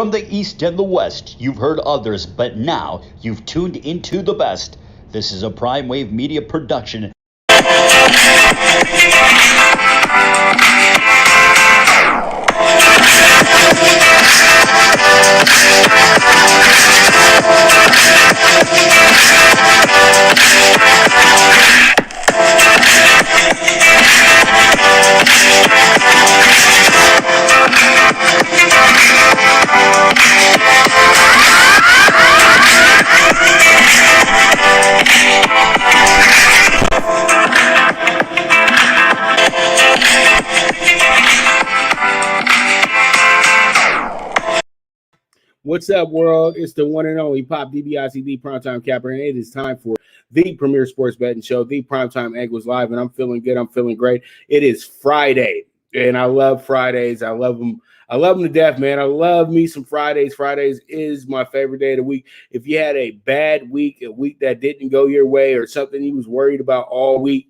From the East and the West, you've heard others, but now you've tuned into the best. This is a Prime Wave Media production. What's up, world? It's the one and only Pop DBICD Primetime Capper, and it is time for the premier sports betting show, the Primetime Angles Live, and I'm feeling good. I'm feeling great. It is Friday, and I love Fridays. I love them. I love them to death, man. I love me some Fridays. Fridays is my favorite day of the week. If you had a bad week, a week that didn't go your way, or something you was worried about all week,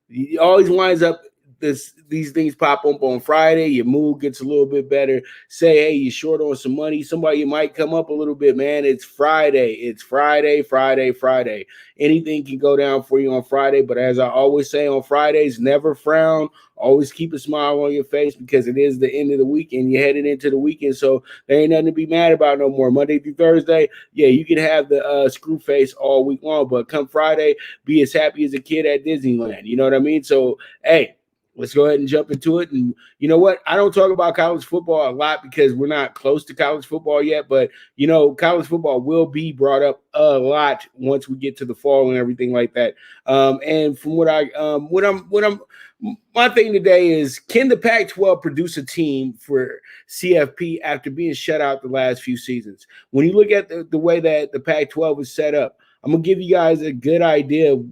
it always winds up these things pop up on Friday. Your mood gets a little bit better. Say, hey, you're short on some money. Somebody might come up a little bit, man. It's Friday. It's Friday. Anything can go down for you on Friday. But as I always say on Fridays, never frown. Always keep a smile on your face because it is the end of the weekend. You're headed into the weekend, so there ain't nothing to be mad about no more. Monday through Thursday, yeah, you can have the screw face all week long. But come Friday, be as happy as a kid at Disneyland. You know what I mean? So, hey, let's go ahead and jump into it. And you know what? I don't talk about college football a lot because we're not close to college football yet. But, you know, college football will be brought up a lot once we get to the fall and everything like that. And from my thing today is, can the Pac-12 produce a team for CFP after being shut out the last few seasons? When you look at the way that the Pac-12 is set up, I'm going to give you guys a good idea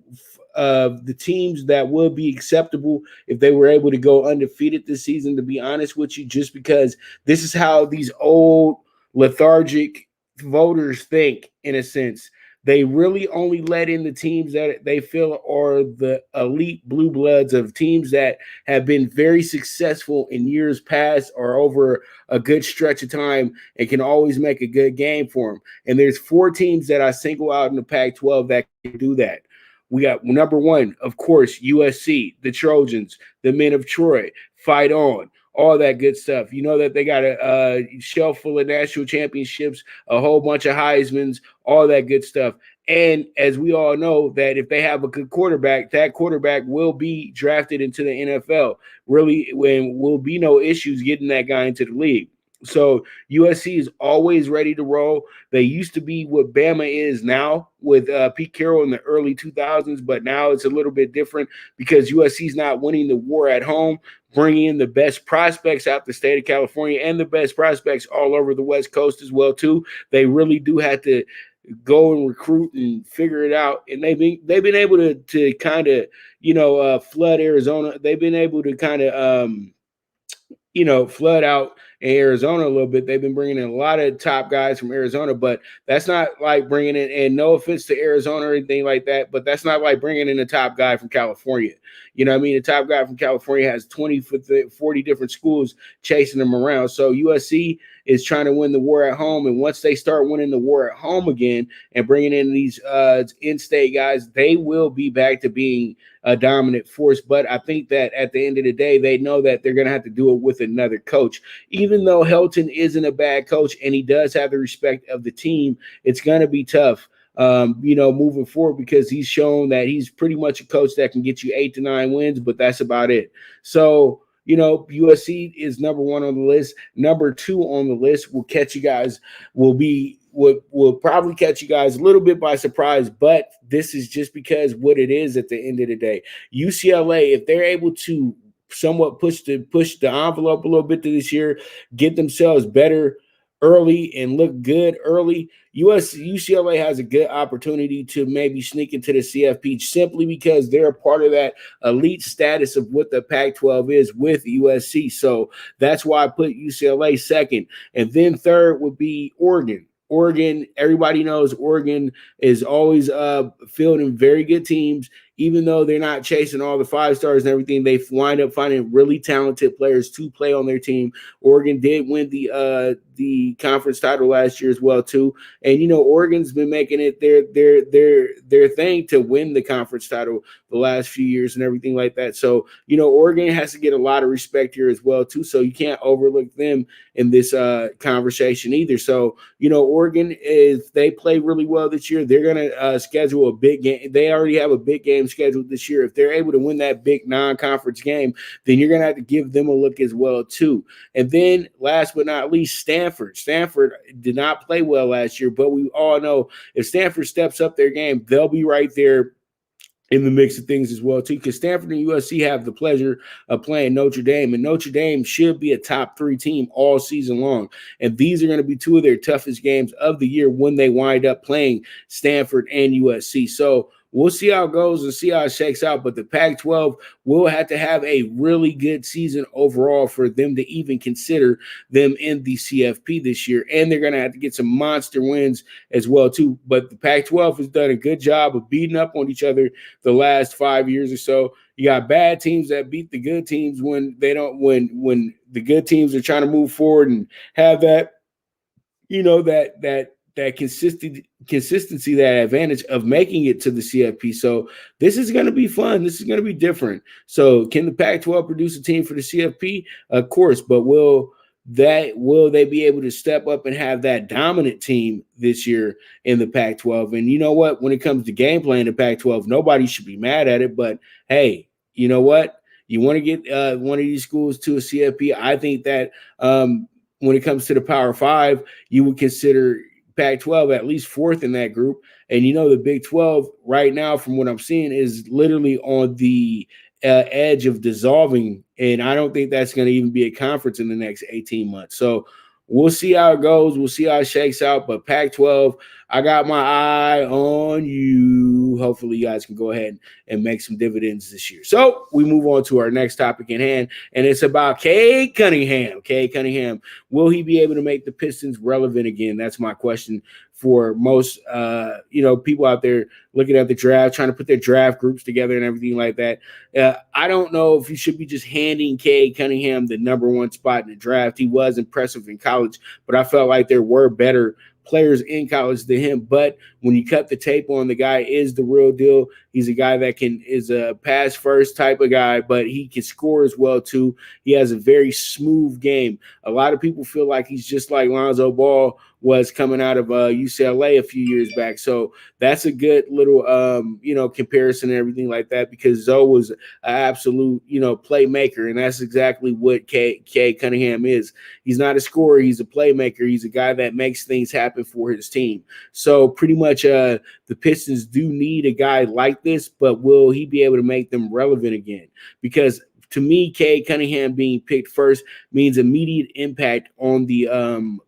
of the teams that would be acceptable if they were able to go undefeated this season, to be honest with you, just because this is how these old lethargic voters think, in a sense. They really only let in the teams that they feel are the elite blue bloods of teams that have been very successful in years past or over a good stretch of time and can always make a good game for them. And there's 4 teams that I single out in the Pac-12 that can do that. We got number 1, of course, USC, the Trojans, the Men of Troy, Fight On, all that good stuff. You know that they got a shelf full of national championships, a whole bunch of Heismans, all that good stuff. And as we all know, that if they have a good quarterback, that quarterback will be drafted into the NFL. Really, when will be no issues getting that guy into the league. So USC is always ready to roll. They used to be what Bama is now with Pete Carroll in the early 2000s, but now it's a little bit different because USC is not winning the war at home, bringing in the best prospects out the state of California and the best prospects all over the West Coast as well too. They really do have to go and recruit and figure it out, and they've been able to kind of flood Arizona. They've been able to kind of flood out in Arizona a little bit. They've been bringing in a lot of top guys from Arizona, but that's not like bringing in, and no offense to Arizona or anything like that, but that's not like bringing in a top guy from California. You know what I mean? The top guy from California has 20, 40 different schools chasing them around. So USC is trying to win the war at home, and once they start winning the war at home again and bringing in these in-state guys, they will be back to being a dominant force. But I think that at the end of the day, they know that they're going to have to do it with another coach. Even though Helton isn't a bad coach and he does have the respect of the team, it's going to be tough, moving forward, because he's shown that he's pretty much a coach that can get you 8 to 9 wins, but that's about it. So, USC is number 1 on the list. Number 2 on the list will probably catch you guys a little bit by surprise, but this is just because what it is at the end of the day. UCLA, if they're able to somewhat push the envelope a little bit to this year, get themselves better early and look good early, UCLA has a good opportunity to maybe sneak into the CFP simply because they're a part of that elite status of what the Pac-12 is with USC. So that's why I put UCLA second. And then third would be Oregon. Oregon, everybody knows Oregon is always fielding very good teams, even though they're not chasing all the 5 stars and everything, they wind up finding really talented players to play on their team. Oregon did win the conference title last year as well too, and Oregon's been making it their thing to win the conference title the last few years and everything like that. So Oregon has to get a lot of respect here as well too. So you can't overlook them in this conversation either. So Oregon, if they play really well this year, they're gonna schedule a big game. They already have a big game scheduled this year. If they're able to win that big non-conference game, then you're gonna have to give them a look as well too. And then last but not least, Stanford. Stanford did not play well last year, but we all know if Stanford steps up their game, they'll be right there in the mix of things as well too, because Stanford and USC have the pleasure of playing Notre Dame, and Notre Dame should be a top 3 team all season long. And these are going to be 2 of their toughest games of the year when they wind up playing Stanford and USC. So we'll see how it goes and see how it shakes out. But the Pac-12 will have to have a really good season overall for them to even consider them in the CFP this year. And they're going to have to get some monster wins as well, too. But the Pac-12 has done a good job of beating up on each other the last 5 years or so. You got bad teams that beat the good teams when they don't, when the good teams are trying to move forward and have that, that consistency, that advantage of making it to the CFP. So this is going to be fun. This is going to be different. So can the Pac-12 produce a team for the CFP? Of course, but will they be able to step up and have that dominant team this year in the Pac-12? And you know what? When it comes to game playing the Pac-12, nobody should be mad at it. But hey, you know what? You want to get one of these schools to a CFP. I think that when it comes to the Power 5, you would consider Pac-12 at least 4th in that group. And the Big 12 right now, from what I'm seeing, is literally on the edge of dissolving. And I don't think that's going to even be a conference in the next 18 months. So we'll see how it goes. We'll see how it shakes out. But Pac-12, I got my eye on you. Hopefully you guys can go ahead and make some dividends this year. So we move on to our next topic in hand, and it's about Cade Cunningham. Cade Cunningham, will he be able to make the Pistons relevant again? That's my question for most people out there looking at the draft, trying to put their draft groups together and everything like that. I don't know if you should be just handing Cade Cunningham the number 1 spot in the draft. He was impressive in college, but I felt like there were better players in college than him. But when you cut the tape on, the guy is the real deal. He's a guy that is a pass first type of guy, but he can score as well too. He has a very smooth game. A lot of people feel like he's just like Lonzo Ball was coming out of UCLA a few years back. So that's a good little, comparison and everything like that, because Zoe was an absolute, playmaker. And that's exactly what Cade Cunningham is. He's not a scorer. He's a playmaker. He's a guy that makes things happen for his team. So pretty much the Pistons do need a guy like this, but will he be able to make them relevant again? Because to me, Cade Cunningham being picked first means immediate impact on the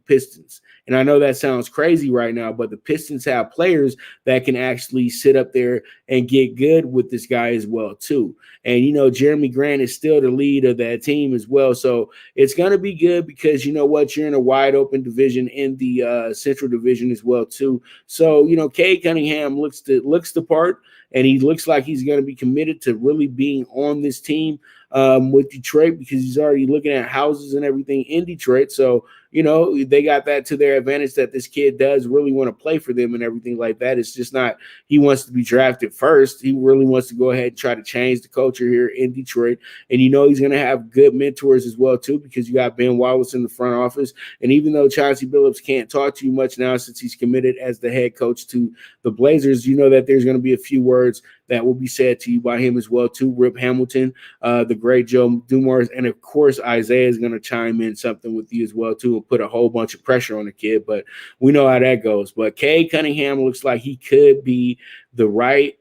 Pistons. And I know that sounds crazy right now, but the Pistons have players that can actually sit up there and get good with this guy as well, too. And, Jeremy Grant is still the lead of that team as well. So it's going to be good because, you know what, you're in a wide open division in the Central Division as well, too. So, Cade Cunningham looks the part, and he looks like he's going to be committed to really being on this team with Detroit, because he's already looking at houses and everything in Detroit. So, they got that to their advantage, that this kid does really want to play for them and everything like that. It's just not he wants to be drafted first. He really wants to go ahead and try to change the culture here in Detroit. And he's going to have good mentors as well, too, because you got Ben Wallace in the front office. And even though Chauncey Billups can't talk to you much now since he's committed as the head coach to the Blazers, that there's going to be a few words that will be said to you by him as well, too. Rip Hamilton, the great Joe Dumars, and, of course, Isaiah is going to chime in something with you as well, too, and put a whole bunch of pressure on the kid. But we know how that goes. But Cade Cunningham looks like he could be the right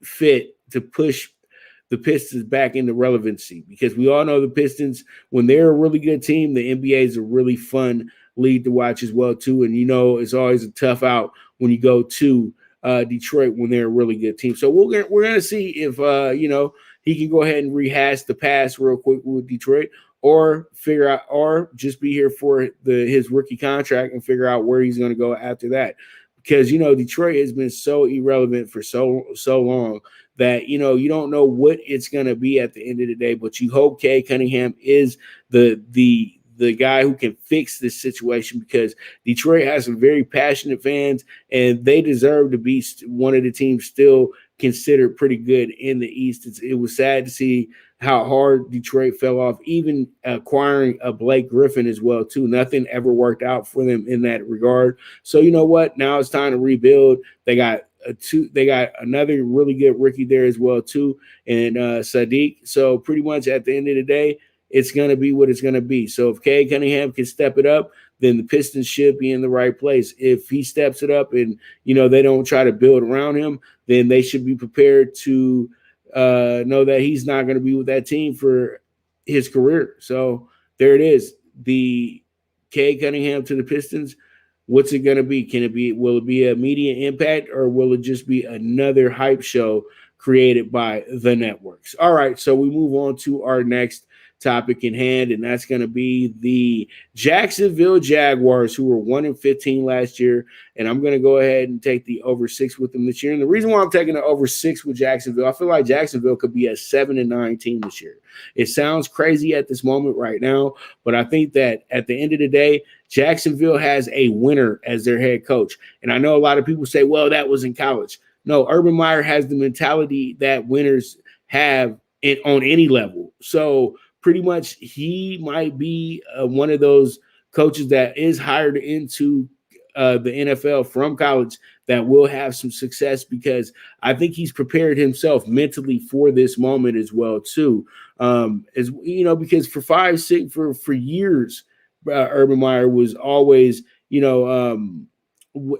fit to push the Pistons back into relevancy, because we all know the Pistons, when they're a really good team, the NBA is a really fun league to watch as well, too. And, it's always a tough out when you go to Detroit when they're a really good team. So we're gonna see if he can go ahead and rehash the past real quick with Detroit, or figure out, or just be here for his rookie contract and figure out where he's going to go after that. Because Detroit has been so irrelevant for so long that, you know, you don't know what it's going to be at the end of the day, but you hope Cade Cunningham is the guy who can fix this situation, because Detroit has some very passionate fans and they deserve to be one of the teams still considered pretty good in the East. It was sad to see how hard Detroit fell off, even acquiring a Blake Griffin as well too. Nothing ever worked out for them in that regard. So you know what? Now it's time to rebuild. They got another really good rookie there as well too, and Sadiq. So pretty much at the end of the day, it's going to be what it's going to be. So if Cade Cunningham can step it up, then the Pistons should be in the right place. If he steps it up and, you know, they don't try to build around him, then they should be prepared to know that he's not going to be with that team for his career. So there it is. The Cade Cunningham to the Pistons. What's it going to be? Will it be a media impact, or will it just be another hype show created by the networks? All right. So we move on to our next topic in hand, and that's going to be the Jacksonville Jaguars, who were 1-15 last year, and I'm going to go ahead and take the over 6 with them this year. And the reason why I'm taking the over 6 with Jacksonville, I feel like Jacksonville could be a 7-9 team this year. It sounds crazy at this moment right now, but I think that at the end of the day, Jacksonville has a winner as their head coach. And I know a lot of people say, well, that was in college. No, Urban Meyer has the mentality that winners have on any level. So pretty much he might be one of those coaches that is hired into the NFL from college that will have some success, because I think he's prepared himself mentally for this moment as well too. As you know, because for years, Urban Meyer was always, you know,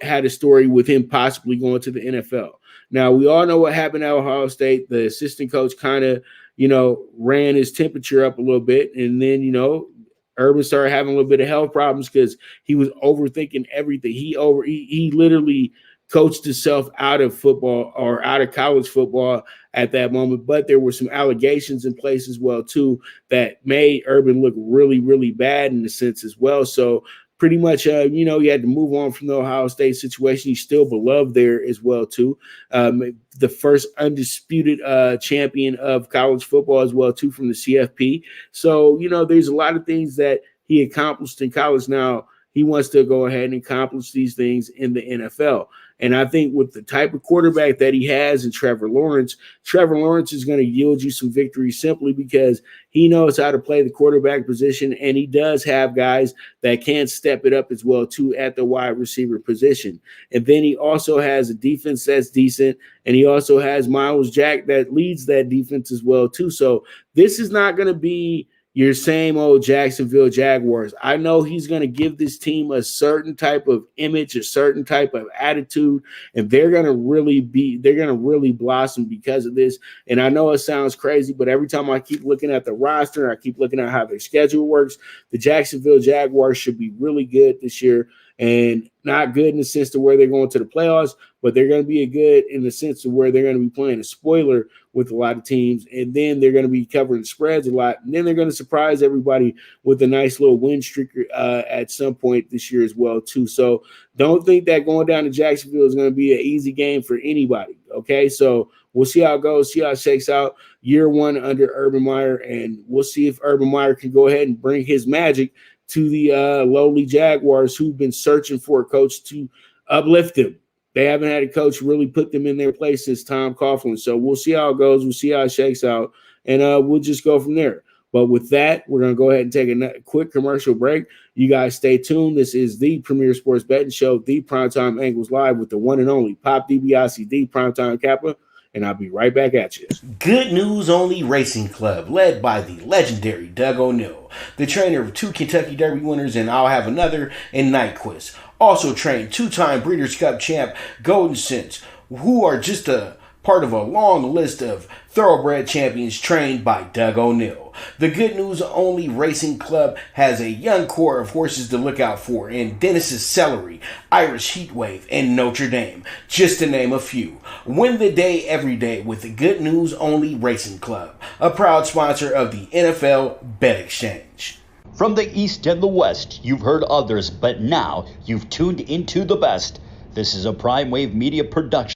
had a story with him possibly going to the NFL. Now we all know what happened at Ohio State. The assistant coach kind of, you know, ran his temperature up a little bit. And then, you know, Urban started having a little bit of health problems because he was overthinking everything. He literally coached himself out of football, or out of college football at that moment. But there were some allegations in place as well too that made Urban look really, really bad in a sense as well. So pretty much, you know, he had to move on from the Ohio State situation. He's still beloved there as well too. The first undisputed champion of college football as well too, from the CFP. So, you know, there's a lot of things that he accomplished in college. Now he wants to go ahead and accomplish these things in the NFL. And I think with the type of quarterback that he has in Trevor Lawrence is going to yield you some victories simply because he knows how to play the quarterback position, and he does have guys that can step it up as well too at the wide receiver position. And then he also has a defense that's decent, and he also has Miles Jack that leads that defense as well too. So this is not going to be your same old Jacksonville Jaguars. I know he's going to give this team a certain type of image, a certain type of attitude, and they're going to really blossom because of this. And I know it sounds crazy, but every time I keep looking at the roster, I keep looking at how their schedule works, the Jacksonville Jaguars should be really good this year. And not good in the sense to where they're going to the playoffs, but they're going to be a good in the sense of where they're going to be playing a spoiler with a lot of teams, and then they're going to be covering the spreads a lot, and then they're going to surprise everybody with a nice little win streak at some point this year as well too. So don't think that going down to Jacksonville is going to be an easy game for anybody. Okay, so we'll see how it goes, see how it shakes out. Year one under Urban Meyer, and we'll see if Urban Meyer can go ahead and bring his magic to the lowly Jaguars, who've been searching for a coach to uplift them. They haven't had a coach really put them in their place since Tom Coughlin. So we'll see how it goes. We'll see how it shakes out, and we'll just go from there. But with that, we're going to go ahead and take a quick commercial break. You guys stay tuned. This is the Premier Sports Betting Show, the Primetime Angles Live, with the one and only Pop DiBiase, Primetime Kappa, and I'll be right back at you. Good News Only Racing Club, led by the legendary Doug O'Neill, the trainer of 2 Kentucky Derby winners, and I'll have another, and Nyquist. Also trained 2-time Breeders' Cup champ Golden Sense, who are just a part of a long list of thoroughbred champions trained by Doug O'Neill. The Good News Only Racing Club has a young core of horses to look out for in Dennis's Celery, Irish Heatwave, and Notre Dame, just to name a few. Win the day every day with the Good News Only Racing Club, a proud sponsor of the NFL Bet Exchange. From the East and the West, you've heard others, but now you've tuned into the best. This is a Prime Wave Media production.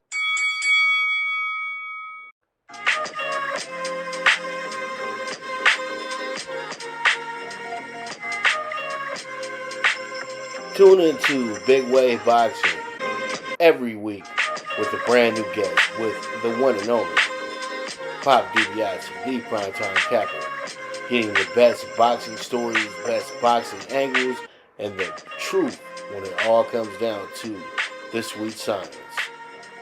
Tune into Big Wave Boxing every week with a brand new guest with the one and only Pop DiBiase, the PrimeTime Capper, getting the best boxing stories, best boxing angles, and the truth when it all comes down to the sweet science.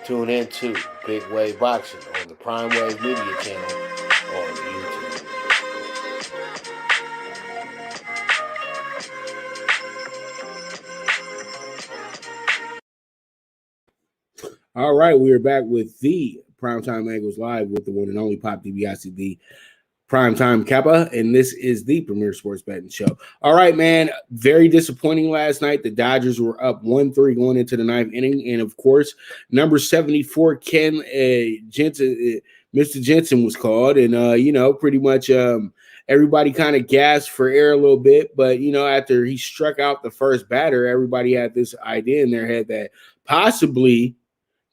Tune in to Big Wave Boxing on the Prime Wave Media channel on YouTube. All right, we are back with the Primetime Angles Live with the one and only Pop DiBiase, the Primetime Kappa, and this is the premier sports betting show. All right, man, very disappointing last night. The Dodgers were up 1-3 going into the ninth inning, and of course, number 74, Jansen, Mr. Jansen was called, and pretty much everybody kind of gasped for air a little bit, but after he struck out the first batter, everybody had this idea in their head that possibly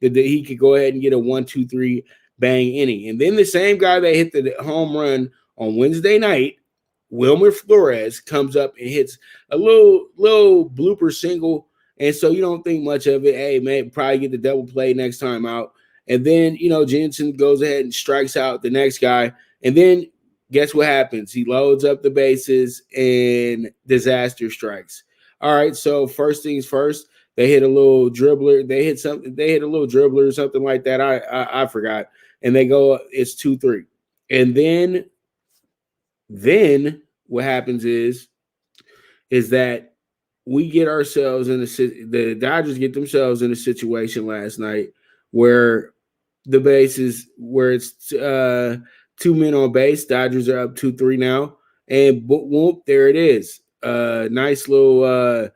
that he could go ahead and get a 1-2-3 bang inning. And then the same guy that hit the home run on Wednesday night, Wilmer Flores, comes up and hits a little blooper single. And so you don't think much of it. Hey, man, probably get the double play next time out. And then, Jansen goes ahead and strikes out the next guy. And then guess what happens? He loads up the bases and disaster strikes. All right, so first things first, they hit a little dribbler. They hit a little dribbler or something like that. I forgot. And they go, it's 2-3. And then what happens is that we get ourselves in the Dodgers get themselves in a situation last night where the bases, where it's 2 men on base. Dodgers are up 2-3 now. And boom, there it is. Nice little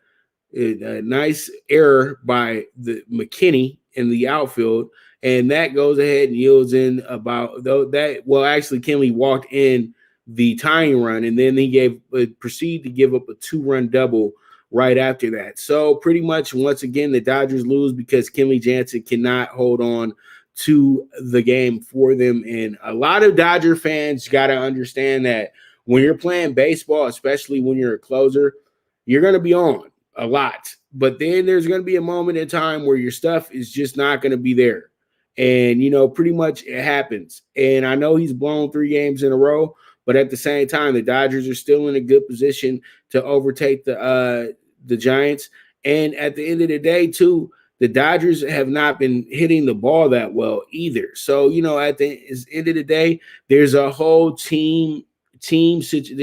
nice error by the McKinney in the outfield, and that goes ahead and yields in actually Kenley walked in the tying run, and then he proceeded to give up a 2-run double right after that. So pretty much once again the Dodgers lose because Kenley Jansen cannot hold on to the game for them. And a lot of Dodger fans got to understand that when you're playing baseball, especially when you're a closer, you're going to be on a lot, but then there's going to be a moment in time where your stuff is just not going to be there. And, pretty much it happens. And I know he's blown 3 games in a row, but at the same time, the Dodgers are still in a good position to overtake the Giants. And at the end of the day, too, the Dodgers have not been hitting the ball that well either. So, at the end of the day, there's a whole team situation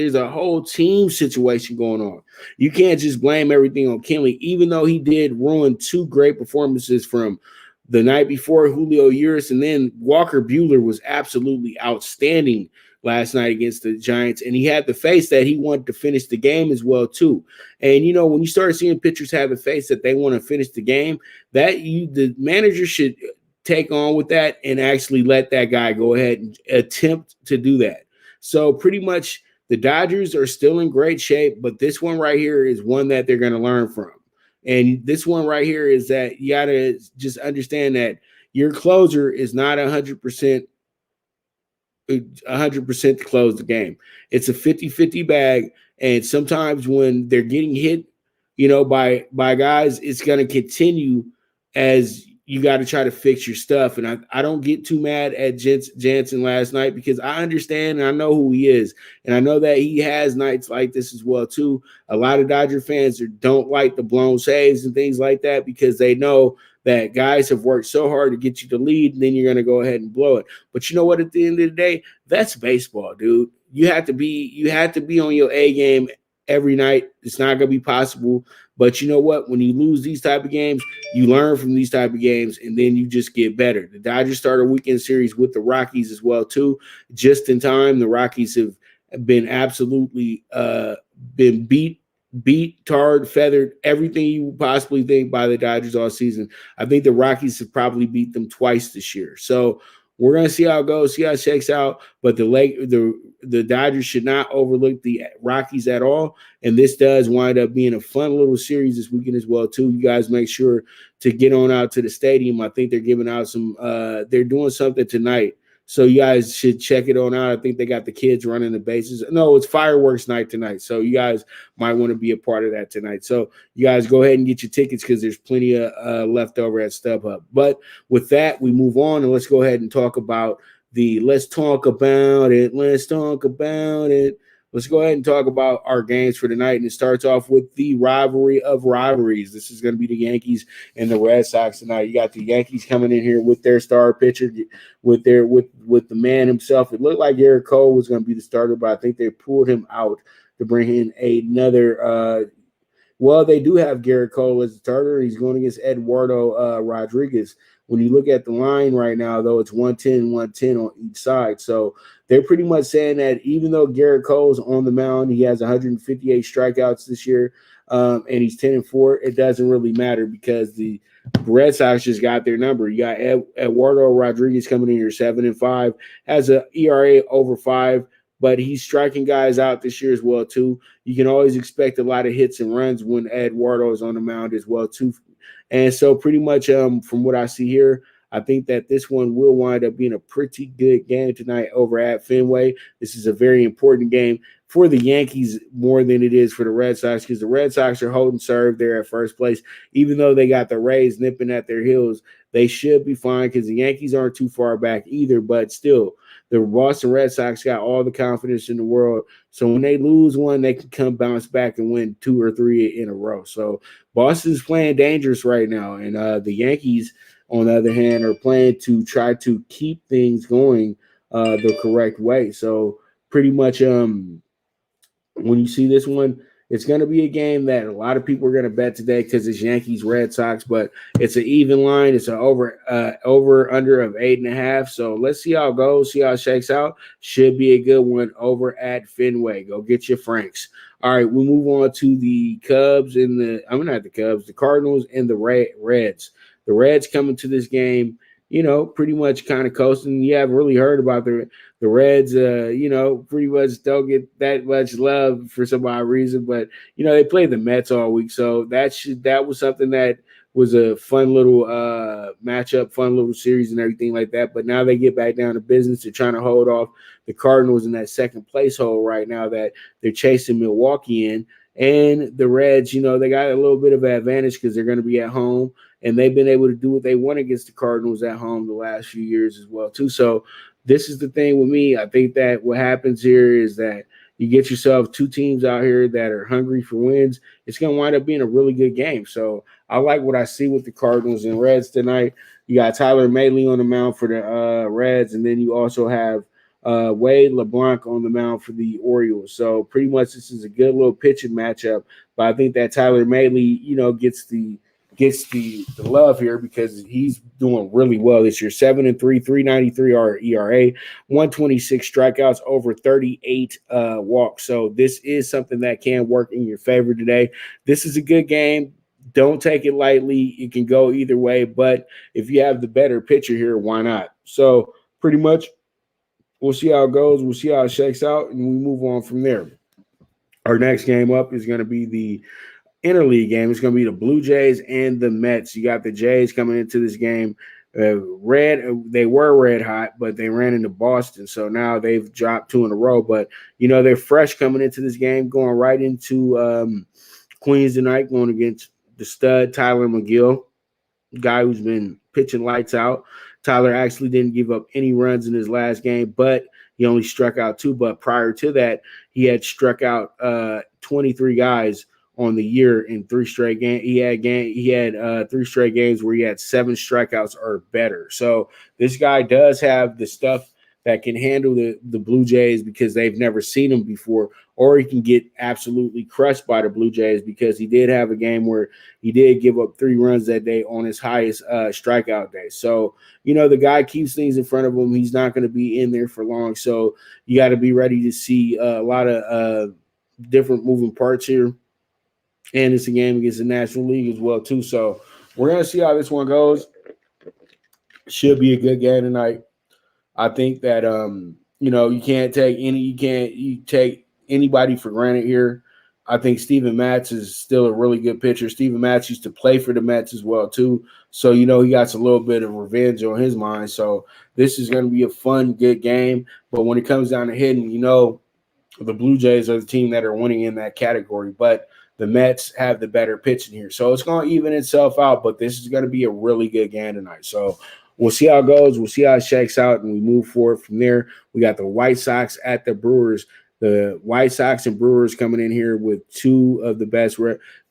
going on. You can't just blame everything on Kenley, even though he did ruin 2 great performances from the night before, Julio Urias, and then Walker Buehler was absolutely outstanding last night against the Giants, and he had the face that he wanted to finish the game as well too. And when you start seeing pitchers have the face that they want to finish the game, the manager should take on with that and actually let that guy go ahead and attempt to do that. So pretty much the Dodgers are still in great shape, but this one right here is one that they're going to learn from. And this one right here is that you got to just understand that your closer is not 100% to close the game. It's a 50-50 bag, and sometimes when they're getting hit, by guys, it's going to continue as you got to try to fix your stuff. And I don't get too mad at Jansen last night because I understand and I know who he is. And I know that he has nights like this as well, too. A lot of Dodger fans don't like the blown saves and things like that because they know that guys have worked so hard to get you the lead, and then you're going to go ahead and blow it. But you know what? At the end of the day, that's baseball, dude. You have to be on your A game every night. It's not going to be possible. But you know what? When you lose these type of games, you learn from these type of games, and then you just get better. The Dodgers start a weekend series with the Rockies as well, too. Just in time, the Rockies have been absolutely been beat, tarred, feathered, everything you would possibly think by the Dodgers all season. I think the Rockies have probably beat them twice this year. So we're going to see how it goes, see how it shakes out. But the Dodgers should not overlook the Rockies at all. And this does wind up being a fun little series this weekend as well, too. You guys make sure to get on out to the stadium. I think they're giving out they're doing something tonight So you guys should check it on out. I think they got the kids running the bases. No, it's fireworks night tonight. So you guys might want to be a part of that tonight. So you guys go ahead and get your tickets because there's plenty of left over at StubHub. But with that, we move on and let's go ahead and talk about let's talk about it. Let's talk about it. Let's go ahead and talk about our games for tonight. And it starts off with the rivalry of rivalries. This is going to be the Yankees and the Red Sox tonight. You got the Yankees coming in here with their star pitcher, with the man himself. It looked like Garrett Cole was going to be the starter, but I think they pulled him out to bring in another. Well, they do have Garrett Cole as the starter. He's going against Eduardo Rodriguez. When you look at the line right now, though, it's 110, 110 on each side. So they're pretty much saying that even though Garrett Cole's on the mound, he has 158 strikeouts this year, and he's 10-4. It doesn't really matter because the Red Sox just got their number. You got Eduardo Rodriguez coming in here 7-5, has an ERA over 5. But he's striking guys out this year as well, too. You can always expect a lot of hits and runs when Eduardo is on the mound as well, too. And so pretty much from what I see here, I think that this one will wind up being a pretty good game tonight over at Fenway. This is a very important game for the Yankees more than it is for the Red Sox because the Red Sox are holding serve there at first place. Even though they got the Rays nipping at their heels, they should be fine because the Yankees aren't too far back either, but still – the Boston Red Sox got all the confidence in the world. So when they lose one, they can come bounce back and win 2 or 3 in a row. So Boston's playing dangerous right now. And the Yankees, on the other hand, are playing to try to keep things going the correct way. So pretty much when you see this one, it's going to be a game that a lot of people are going to bet today because it's Yankees Red Sox, but it's an even line. It's an over under of 8.5. So let's see how it goes, see how it shakes out. Should be a good one over at Fenway. Go get your Franks. All right, we move on to the Cubs and the Cardinals and the Reds. The Reds coming to this game, pretty much kind of coasting. You haven't really heard about the Reds, pretty much don't get that much love for some odd reason. But, they played the Mets all week. So that was something that was a fun little matchup, fun little series and everything like that. But now they get back down to business. They're trying to hold off the Cardinals in that second place hole right now that they're chasing Milwaukee in. And the Reds, they got a little bit of an advantage because they're going to be at home. And they've been able to do what they want against the Cardinals at home the last few years as well, too. So this is the thing with me. I think that what happens here is that you get yourself 2 teams out here that are hungry for wins. It's going to wind up being a really good game. So I like what I see with the Cardinals and Reds tonight. You got Tyler Mahle on the mound for the Reds, and then you also have Wade LeBlanc on the mound for the Orioles. So pretty much this is a good little pitching matchup. But I think that Tyler Mahle, gets the love here because he's doing really well this year. 7-3, 3.93 ERA, 126 strikeouts, over 38 walks. So this is something that can work in your favor today. This is a good game. Don't take it lightly. It can go either way, but if you have the better pitcher here, why not? So pretty much we'll see how it goes. We'll see how it shakes out, and we move on from there. Our next game up is going to be the interleague game. It's going to be the Blue Jays and the Mets. You got the Jays coming into this game. They were red hot, but they ran into Boston. So now they've dropped 2 in a row. But, they're fresh coming into this game, going right into Queens tonight, going against the stud Tyler McGill, guy who's been pitching lights out. Tyler actually didn't give up any runs in his last game, but he only struck out 2. But prior to that, he had struck out 23 guys on the year in 3 straight games. He had 3 straight games where he had 7 strikeouts or better. So this guy does have the stuff that can handle the Blue Jays because they've never seen him before, or he can get absolutely crushed by the Blue Jays because he did have a game where he did give up 3 runs that day on his highest strikeout day. So, the guy keeps things in front of him. He's not going to be in there for long. So you got to be ready to see a lot of different moving parts here. And it's a game against the National League as well, too. So we're going to see how this one goes. Should be a good game tonight. I think that you take anybody for granted here. I think Steven Matz is still a really good pitcher. Steven Matz used to play for the Mets as well, too. So, he got a little bit of revenge on his mind. So this is going to be a fun, good game. But when it comes down to hitting, the Blue Jays are the team that are winning in that category. But the Mets have the better pitching here. So it's going to even itself out. But this is going to be a really good game tonight. So we'll see how it goes. We'll see how it shakes out, and we move forward from there. We got the White Sox at the Brewers. The White Sox and Brewers coming in here with two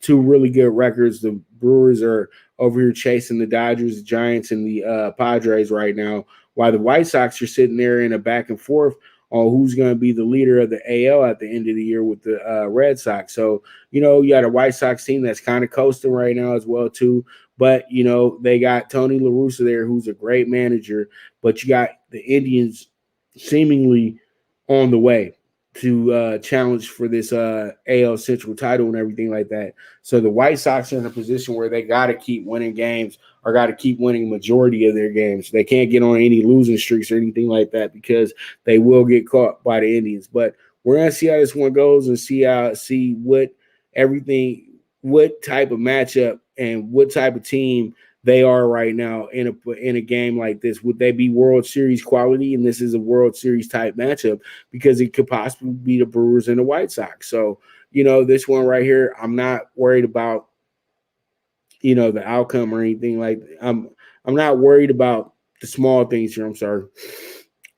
really good records. The Brewers are over here chasing the Dodgers, the Giants, and the Padres right now, while the White Sox are sitting there in a back and forth on who's going to be the leader of the AL at the end of the year with the Red Sox. So, you got a White Sox team that's kind of coasting right now as well, too. But, they got Tony La Russa there, who's a great manager. But you got the Indians seemingly on the way to challenge for this AL Central title and everything like that. So the White Sox are in a position where they got to keep winning games or got to keep winning majority of their games. They can't get on any losing streaks or anything like that because they will get caught by the Indians. But we're going to see how this one goes and see what type of matchup and what type of team they are right now in a game like this. Would they be World Series quality? And this is a World Series type matchup because it could possibly be the Brewers and the White Sox. So, this one right here, I'm not worried about, the outcome or anything like that. I'm not worried about the small things here. I'm sorry.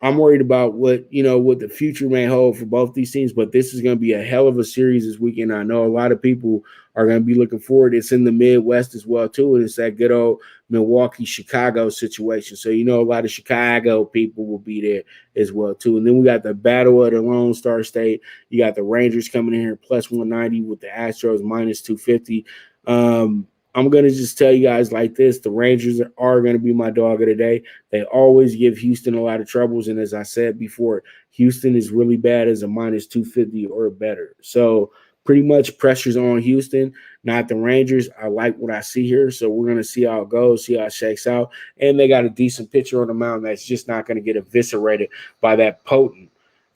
I'm worried about what the future may hold for both these teams, but this is going to be a hell of a series this weekend. I know a lot of people are going to be looking forward. It's in the Midwest as well, too, and it's that good old Milwaukee-Chicago situation. So, a lot of Chicago people will be there as well, too. And then we got the battle of the Lone Star State. You got the Rangers coming in here plus 190 with the Astros minus 250. I'm going to just tell you guys like this. The Rangers are going to be my dog of the day. They always give Houston a lot of troubles. And as I said before, Houston is really bad as a minus 250 or better. So pretty much pressure's on Houston, not the Rangers. I like what I see here. So we're going to see how it goes, see how it shakes out. And they got a decent pitcher on the mound that's just not going to get eviscerated by that potent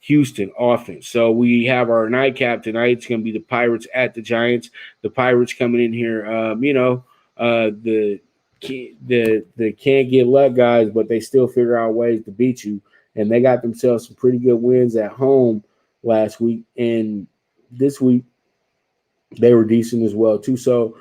Houston offense. So we have our nightcap tonight. It's going to be the Pirates at the Giants. The Pirates coming in here, the can't get luck guys, but they still figure out ways to beat you. And they got themselves some pretty good wins at home last week. And this week, they were decent as well, too. So,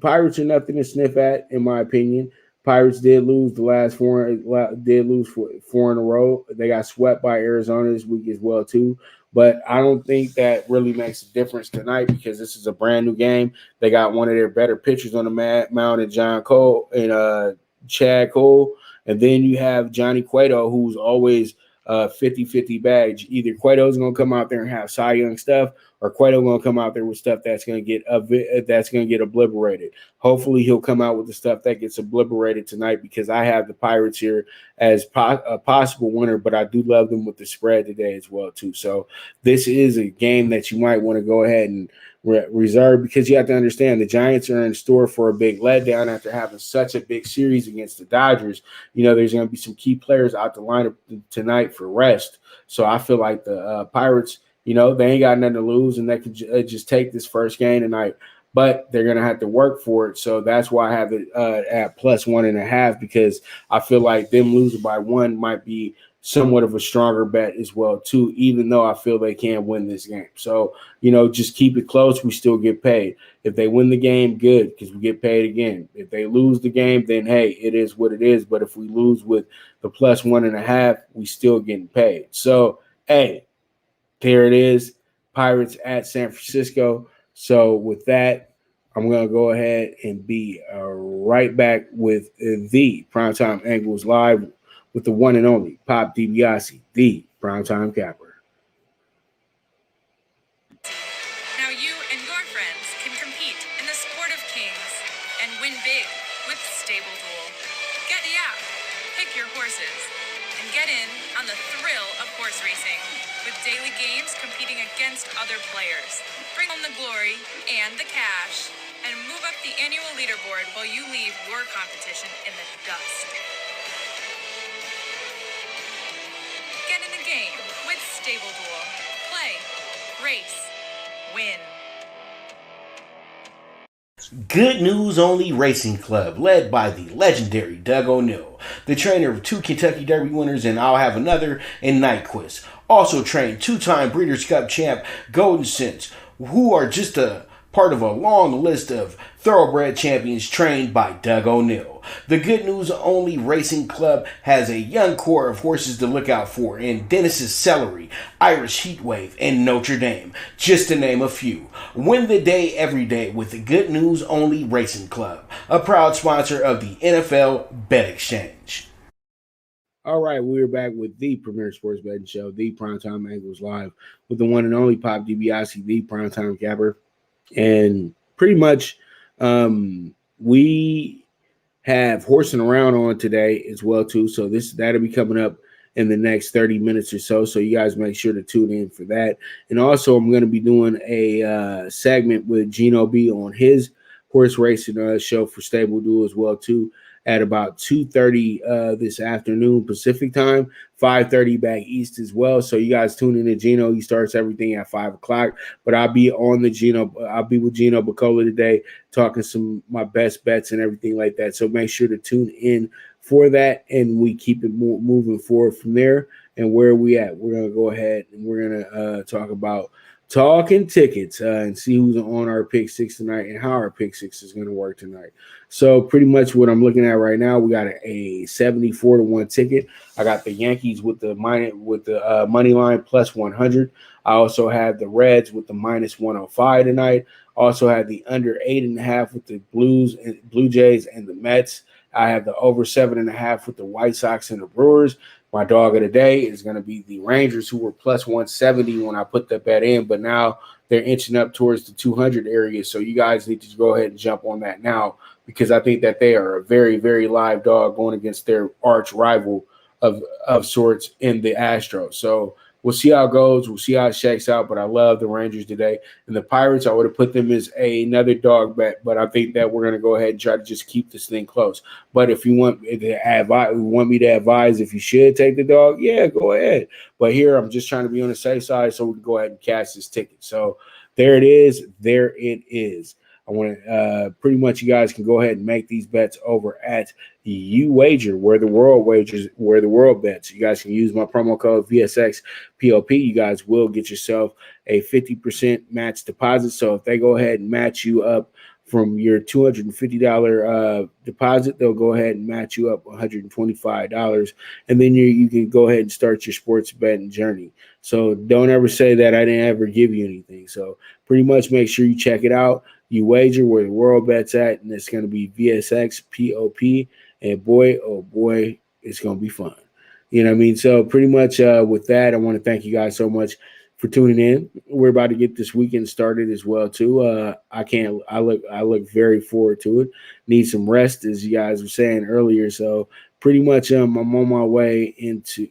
Pirates are nothing to sniff at, in my opinion. Pirates did lose four in a row. They got swept by Arizona this week as well, too. But I don't think that really makes a difference tonight because this is a brand new game. They got one of their better pitchers on the mound in John Cole and Chad Cole. And then you have Johnny Cueto, who's always 50-50 badge. Either Cueto's going to come out there and have Cy Young stuff, or Cueto going to come out there with stuff that's going to get obliterated. Hopefully, he'll come out with the stuff that gets obliterated tonight because I have the Pirates here as a possible winner, but I do love them with the spread today as well, too. So this is a game that you might want to go ahead and reserve because you have to understand the Giants are in store for a big letdown after having such a big series against the Dodgers. There's going to be some key players out the lineup tonight for rest. So I feel like the Pirates, they ain't got nothing to lose and they could just take this first game tonight. But they're going to have to work for it. So that's why I have it at plus 1.5 because I feel like them losing by one might be somewhat of a stronger bet as well, too, even though I feel they can't win this game. So, just keep it close. We still get paid. If they win the game, good, because we get paid again. If they lose the game, then, hey, it is what it is. But if we lose with the plus 1.5, we still getting paid. So, hey, there it is. Pirates at San Francisco. So, with that, I'm going to go ahead and be right back with the Primetime Angles Live with the one and only Pop DiBiase, the Primetime Capper. Now you and your friends can compete in the sport of kings and win big with Stable Duel. Get the app, pick your horses, and get in on the thrill of horse racing with daily games competing against other players. Bring home the glory and the cash and move up the annual leaderboard while you leave your competition in the dust. Get in the game with Stable Duel. Play, race, win. Good News Only Racing Club, led by the legendary Doug O'Neill, the trainer of 2 Kentucky Derby winners, and I'll have another in Nyquist. Also trained 2-time Breeders' Cup champ Golden Sense, who are just a part of a long list of thoroughbred champions trained by Doug O'Neill. The Good News Only Racing Club has a young core of horses to look out for in Dennis's Celery, Irish Heatwave, and Notre Dame, just to name a few. Win the day every day with the Good News Only Racing Club, a proud sponsor of the NFL Bet Exchange. All right, we're back with the premier sports betting show, the Primetime Angles Live, with the one and only Pop DiBiase, the Primetime Capper. And pretty much we have horsing around on today as well too, so that'll be coming up in the next 30 minutes or so you guys make sure to tune in for that. And also I'm going to be doing a segment with Gino B on his horse racing show for Stable Duel as well too, at about 2:30 this afternoon Pacific time, 5:30 back east as well. So you guys tune in to Gino. He starts everything at 5 o'clock. But I'll be with Gino Bacola today, talking some my best bets and everything like that. So make sure to tune in for that, and we keep it moving forward from there. And where are we at? We're gonna go ahead and we're gonna talk about Talkin Tickets and see who's on our pick six tonight and how our pick six is going to work tonight. So pretty much what I'm looking at right now, we got a 74-1 ticket. I got the Yankees with the money line plus 100. I also have the Reds with the minus 105 tonight. Also have the under 8.5 with the Blue Jays and the Mets. I have the over 7.5 with the White Sox and the Brewers. My dog of the day is going to be the Rangers, who were plus 170 when I put the bet in, but now they're inching up towards the 200 area. So you guys need to go ahead and jump on that now, because I think that they are a very, very live dog going against their arch rival of sorts in the Astros. So we'll see how it goes. We'll see how it shakes out, but I love the Rangers today. And the Pirates, I would have put them as another dog bet, but I think that we're going to go ahead and try to just keep this thing close. But if you want me to advise if you should take the dog, yeah, go ahead. But here I'm just trying to be on the safe side so we can go ahead and cash this ticket. So there it is. There it is. I want to pretty much you guys can go ahead and make these bets over at UWager, where the world bets. You guys can use my promo code VSXPOP. You guys will get yourself a 50% match deposit. So if they go ahead and match you up from your $250 deposit, they'll go ahead and match you up $125, and then you can go ahead and start your sports betting journey. So don't ever say that I didn't ever give you anything. So pretty much make sure you check it out. You wager where the world bet's at, and it's going to be VSXPOP, and boy, oh boy, it's going to be fun. You know what I mean? So pretty much with that, I want to thank you guys so much for tuning in. We're about to get this weekend started as well too. I look very forward to it. Need some rest, as you guys were saying earlier. So pretty much I'm on my way into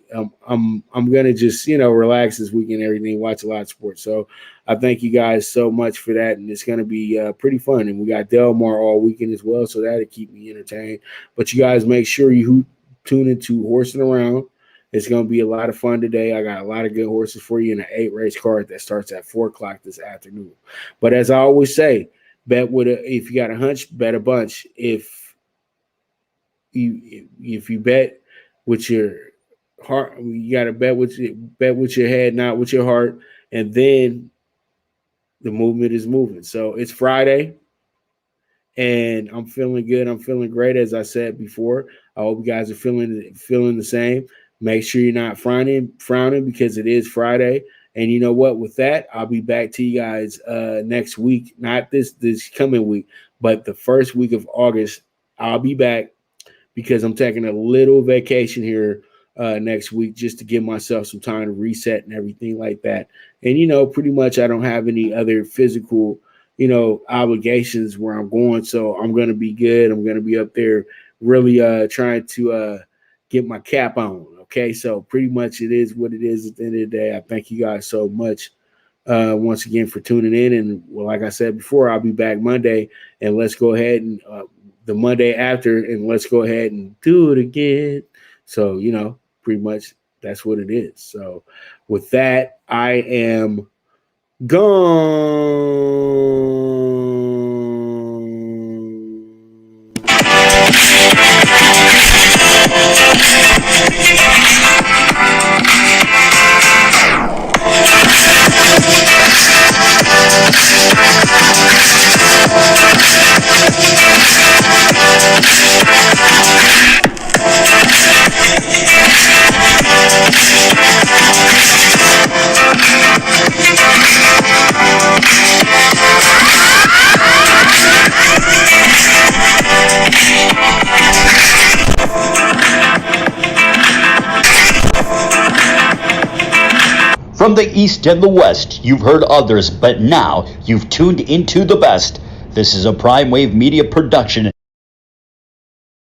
I'm gonna just relax this weekend and everything, watch a lot of sports. So I thank you guys so much for that, and it's gonna be pretty fun. And we got Delmar all weekend as well, so that'll keep me entertained. But you guys make sure you tune into Horsing Around. It's going to be a lot of fun today. I got a lot of good horses for you in an 8-race card that starts at 4 o'clock this afternoon. But as I always say, if you got a hunch, bet a bunch. If you bet with your heart, you got to bet with your head, not with your heart. And then the movement is moving. So it's Friday, and I'm feeling good. I'm feeling great, as I said before. I hope you guys are feeling the same. Make sure you're not frowning because it is Friday. And you know what? With that, I'll be back to you guys next week. Not this coming week, but the first week of August. I'll be back because I'm taking a little vacation here next week just to give myself some time to reset and everything like that. And, pretty much I don't have any other physical, obligations where I'm going. So I'm going to be good. I'm going to be up there really trying to get my cap on. Okay, so pretty much it is what it is at the end of the day. I thank you guys so much once again for tuning in. And like I said before, I'll be back Monday, and let's go ahead and the Monday after, and let's go ahead and do it again. So, pretty much that's what it is. So with that, I am gone. From the East and the West, you've heard others, but now you've tuned into the best. This is a Prime Wave Media production